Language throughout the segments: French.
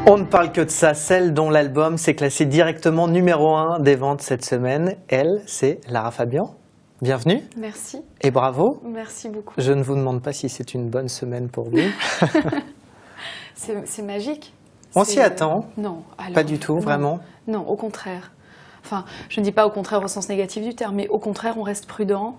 On ne parle que de ça, celle dont l'album s'est classé directement numéro 1 des ventes cette semaine. Elle, c'est Lara Fabian. Bienvenue. Merci. Et bravo. Merci beaucoup. Je ne vous demande pas si c'est une bonne semaine pour vous. C'est magique. On s'y attend? Non. Alors, pas du tout, vraiment? Non, au contraire. Enfin, je ne dis pas au contraire au sens négatif du terme, mais au contraire, on reste prudent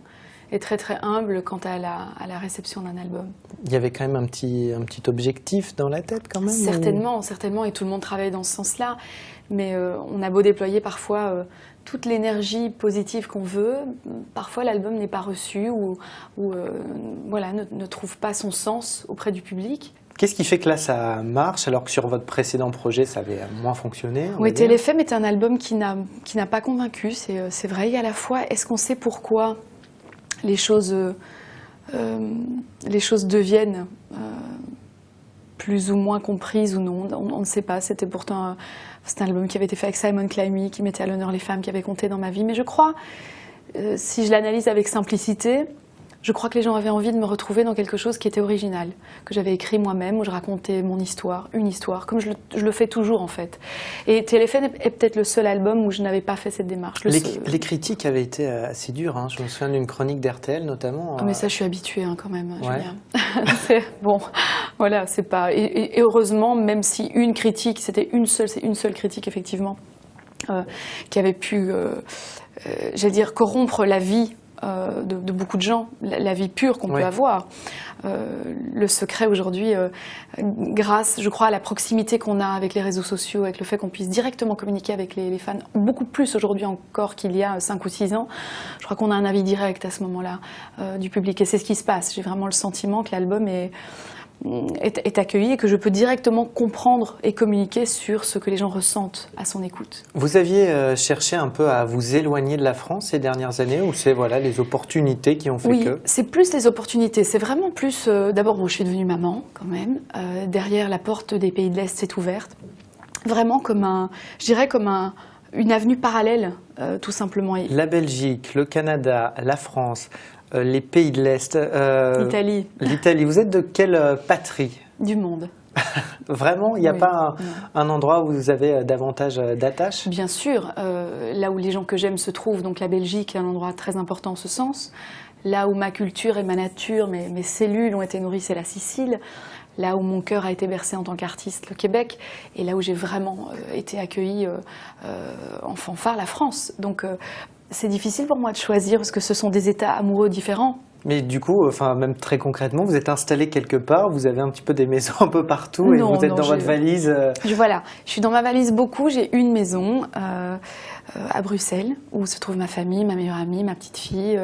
et très très humble quant à la réception d'un album. Il y avait quand même un petit objectif dans la tête quand même? Certainement, certainement, et tout le monde travaille dans ce sens-là. Mais on a beau déployer parfois toute l'énergie positive qu'on veut, parfois l'album n'est pas reçu ou voilà, ne trouve pas son sens auprès du public. Qu'est-ce qui fait que là ça marche alors que sur votre précédent projet ça avait moins fonctionné? Oui, Téléfem est un album qui n'a pas convaincu, c'est vrai. Et à la fois, est-ce qu'on sait pourquoi les choses deviennent plus ou moins comprises ou non? On ne sait pas. C'était pourtant c'est un album qui avait été fait avec Simon Climie, qui mettait à l'honneur les femmes qui avaient compté dans ma vie. Mais je crois, si je l'analyse avec simplicité, je crois que les gens avaient envie de me retrouver dans quelque chose qui était original, que j'avais écrit moi-même, où je racontais mon histoire, une histoire, comme je le fais toujours en fait. Et Téléphone est peut-être le seul album où je n'avais pas fait cette démarche. Les critiques avaient été assez dures, hein. Je me souviens d'une chronique d'RTL notamment. Mais ça, je suis habituée quand même, ouais. Julien. Bon, voilà, c'est pas... Et heureusement, même si une critique, c'est une seule critique effectivement, qui avait pu, j'allais dire, corrompre la vie de beaucoup de gens, la vie pure qu'on peut avoir. Le secret aujourd'hui, grâce, je crois, à la proximité qu'on a avec les réseaux sociaux, avec le fait qu'on puisse directement communiquer avec les fans, beaucoup plus aujourd'hui encore qu'il y a 5 ou 6 ans, je crois qu'on a un avis direct à ce moment-là du public. Et c'est ce qui se passe. J'ai vraiment le sentiment que l'album est accueilli et que je peux directement comprendre et communiquer sur ce que les gens ressentent à son écoute. Vous aviez cherché un peu à vous éloigner de la France ces dernières années ou c'est voilà, les opportunités qui ont fait que... Oui, c'est plus les opportunités. C'est vraiment plus... D'abord, je suis devenue maman quand même. Derrière, la porte des pays de l'Est s'est ouverte. Vraiment comme une avenue parallèle, tout simplement. La Belgique, le Canada, la France... les pays de l'Est. L'Italie. L'Italie. Vous êtes de quelle patrie? Du monde. Vraiment? Il n'y a pas un endroit où vous avez davantage d'attache? Bien sûr. Là où les gens que j'aime se trouvent, donc la Belgique est un endroit très important en ce sens. Là où ma culture et ma nature, mes cellules ont été nourries, c'est la Sicile. Là où mon cœur a été bercé en tant qu'artiste, le Québec. Et là où j'ai vraiment été accueillie en fanfare, la France. Donc... c'est difficile pour moi de choisir parce que ce sont des états amoureux différents. Mais du coup, enfin, même très concrètement, vous êtes installé quelque part, vous avez un petit peu des maisons un peu partout et vous êtes dans votre valise. Voilà, je suis dans ma valise beaucoup. J'ai une maison à Bruxelles où se trouve ma famille, ma meilleure amie, ma petite fille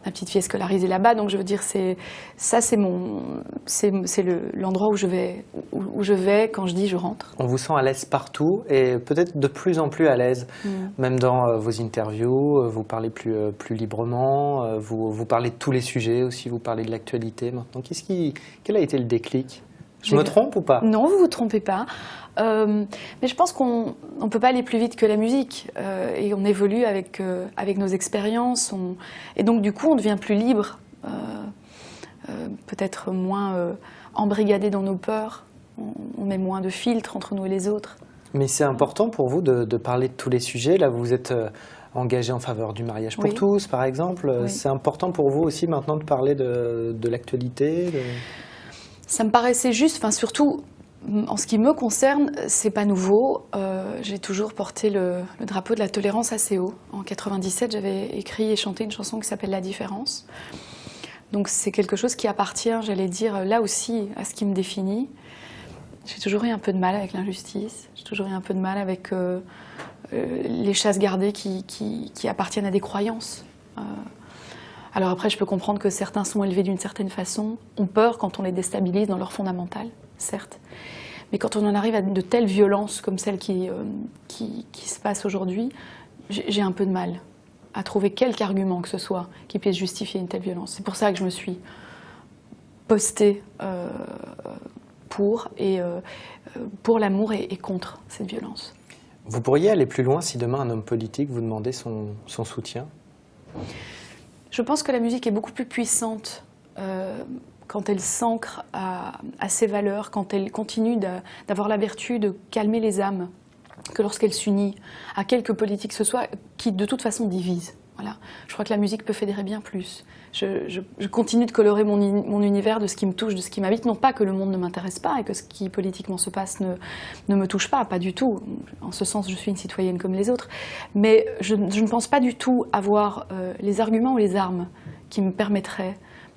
est scolarisée là-bas. Donc je veux dire, c'est l'endroit où je vais quand je dis je rentre. On vous sent à l'aise partout et peut-être de plus en plus à l'aise, même dans vos interviews. Vous parlez plus librement, vous parlez de tous les sujets aussi, vous parlez de l'actualité maintenant. Quel a été le déclic? Je me trompe ou pas? Non, vous ne vous trompez pas. Mais je pense qu'on ne peut pas aller plus vite que la musique. Et on évolue avec nos expériences. Et donc, du coup, on devient plus libre. Peut-être moins embrigadé dans nos peurs. On met moins de filtres entre nous et les autres. Mais c'est important pour vous de parler de tous les sujets. Là, vous êtes engagé en faveur du mariage pour tous, par exemple. Oui. C'est important pour vous aussi maintenant de parler de l'actualité Ça me paraissait juste, enfin surtout en ce qui me concerne, c'est pas nouveau. J'ai toujours porté le drapeau de la tolérance assez haut. En 97, j'avais écrit et chanté une chanson qui s'appelle La Différence. Donc c'est quelque chose qui appartient, j'allais dire, là aussi à ce qui me définit. J'ai toujours eu un peu de mal avec l'injustice. J'ai toujours eu un peu de mal avec les chasses gardées qui appartiennent à des croyances. Alors après, je peux comprendre que certains sont élevés d'une certaine façon, ont peur quand on les déstabilise dans leur fondamental, certes. Mais quand on en arrive à de telles violences comme celles qui se passent aujourd'hui, j'ai un peu de mal à trouver quelque argument que ce soit qui puisse justifier une telle violence. C'est pour ça que je me suis postée pour l'amour et contre cette violence. Vous pourriez aller plus loin si demain un homme politique vous demandait son soutien? Je pense que la musique est beaucoup plus puissante quand elle s'ancre à ses valeurs, quand elle continue d'avoir la vertu de calmer les âmes, que lorsqu'elle s'unit à quelque politique que ce soit, qui de toute façon divise. Voilà. Je crois que la musique peut fédérer bien plus. Je continue de colorer mon univers de ce qui me touche, de ce qui m'habite. Non pas que le monde ne m'intéresse pas et que ce qui politiquement se passe ne me touche pas du tout. En ce sens, je suis une citoyenne comme les autres. Mais je ne pense pas du tout avoir les arguments ou les armes qui me permettraient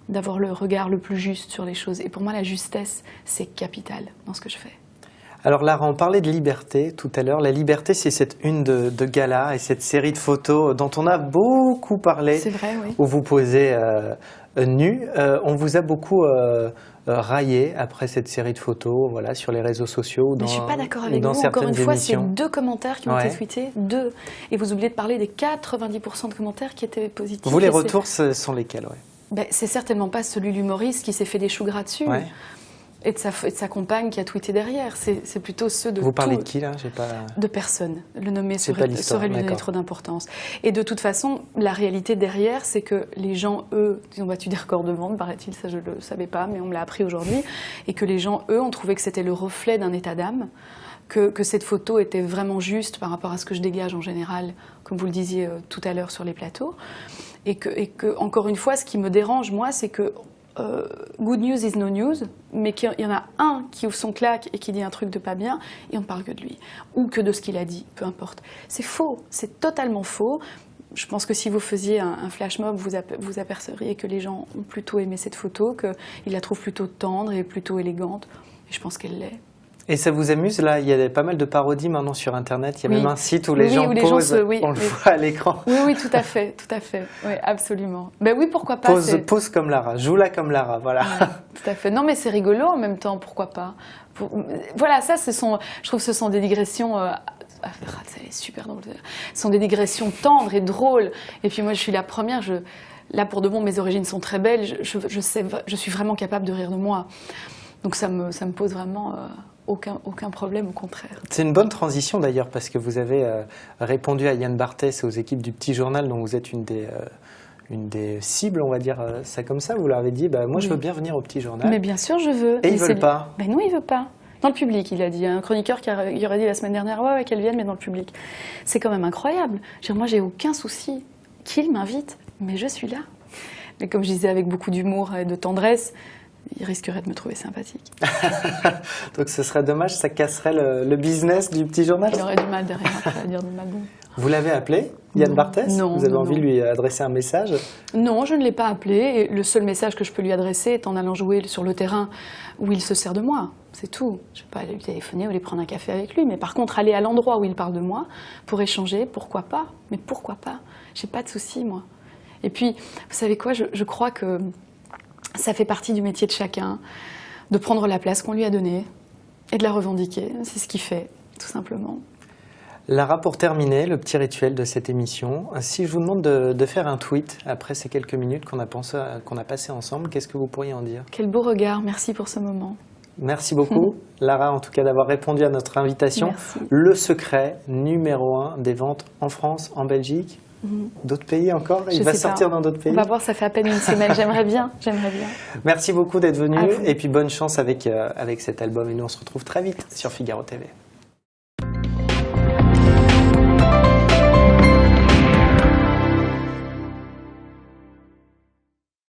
d'avoir le regard le plus juste sur les choses. Et pour moi, la justesse, c'est capital dans ce que je fais. Alors Lara, on parlait de liberté tout à l'heure. La liberté, c'est cette une de gala et cette série de photos dont on a beaucoup parlé. C'est vrai, oui. Où vous posez nu. On vous a beaucoup raillé après cette série de photos, voilà, sur les réseaux sociaux ou dans certaines émissions. Mais je suis pas d'accord avec vous. Encore une fois, c'est 2 commentaires qui ont été tweetés, 2. Et vous oubliez de parler des 90% de commentaires qui étaient positifs. Vous, les retours, ce sont lesquels, Ben, c'est certainement pas celui de l'humoriste qui s'est fait des choux gras dessus. Ouais. Et de sa compagne qui a tweeté derrière. C'est plutôt ceux de... Vous parlez de qui, là? De personne. Le nommer serait lui donner trop d'importance. Et de toute façon, la réalité derrière, c'est que les gens, eux, ils ont battu des records de vente, paraît-il, ça je ne le savais pas, mais on me l'a appris aujourd'hui, et que les gens, eux, ont trouvé que c'était le reflet d'un état d'âme, que cette photo était vraiment juste par rapport à ce que je dégage en général, comme vous le disiez tout à l'heure sur les plateaux. Et que, encore une fois, ce qui me dérange, moi, c'est que good news is no news, mais qu'il y en a un qui ouvre son claque et qui dit un truc de pas bien, et on ne parle que de lui, ou que de ce qu'il a dit, peu importe. C'est faux, c'est totalement faux. Je pense que si vous faisiez un flash mob, vous apercevriez que les gens ont plutôt aimé cette photo, qu'ils la trouvent plutôt tendre et plutôt élégante, et je pense qu'elle l'est. Et ça vous amuse, là? Il y a pas mal de parodies maintenant sur Internet. Il y a même un site où les gens posent, on le voit à l'écran. Oui, tout à fait. Oui, absolument. Ben oui, pourquoi pas. Pose comme Lara, joue-la comme Lara, voilà. Ouais, tout à fait. Non, mais c'est rigolo en même temps, pourquoi pas. Voilà, ça, je trouve que ce sont des digressions... c'est super drôle. Ce sont des digressions tendres et drôles. Et puis moi, je suis la première, là, pour de bon, mes origines sont très belles. Je suis vraiment capable de rire de moi. Donc ça me pose vraiment... Aucun problème, au contraire. C'est une bonne transition d'ailleurs, parce que vous avez répondu à Yann Barthès et aux équipes du Petit Journal, dont vous êtes une des cibles, on va dire ça comme ça. Vous leur avez dit, moi je veux bien venir au Petit Journal. Mais bien sûr je veux. Et ils ne veulent pas. Ben non, il ne veut pas. Dans le public, il a dit. Un chroniqueur qui aurait dit la semaine dernière, ouais, qu'elle vienne, mais dans le public. C'est quand même incroyable. Moi, j'ai aucun souci qu'il m'invite, mais je suis là. Mais comme je disais, avec beaucoup d'humour et de tendresse, il risquerait de me trouver sympathique. Donc ce serait dommage, ça casserait le business du Petit Journal. Il aurait du mal derrière à dire du mal bon. Vous l'avez appelé, Yann Barthès? Non. Vous avez envie de lui adresser un message? Non, je ne l'ai pas appelé. Et le seul message que je peux lui adresser est en allant jouer sur le terrain où il se sert de moi. C'est tout. Je ne vais pas aller lui téléphoner ou aller prendre un café avec lui. Mais par contre, aller à l'endroit où il parle de moi pour échanger, pourquoi pas? Mais pourquoi pas? J'ai pas de souci, moi. Et puis, vous savez quoi, je crois que ça fait partie du métier de chacun de prendre la place qu'on lui a donnée et de la revendiquer. C'est ce qu'il fait, tout simplement. Lara, pour terminer, le petit rituel de cette émission, si je vous demande de faire un tweet après ces quelques minutes qu'on a passées ensemble, qu'est-ce que vous pourriez en dire? Quel beau regard, merci pour ce moment. Merci beaucoup, Lara, en tout cas d'avoir répondu à notre invitation. Merci. Le secret numéro 1 des ventes en France, en Belgique, d'autres pays encore? Il va sortir dans d'autres pays? On va voir, ça fait à peine une semaine, j'aimerais bien. Merci beaucoup d'être venu et puis bonne chance avec cet album et nous on se retrouve très vite sur Figaro TV.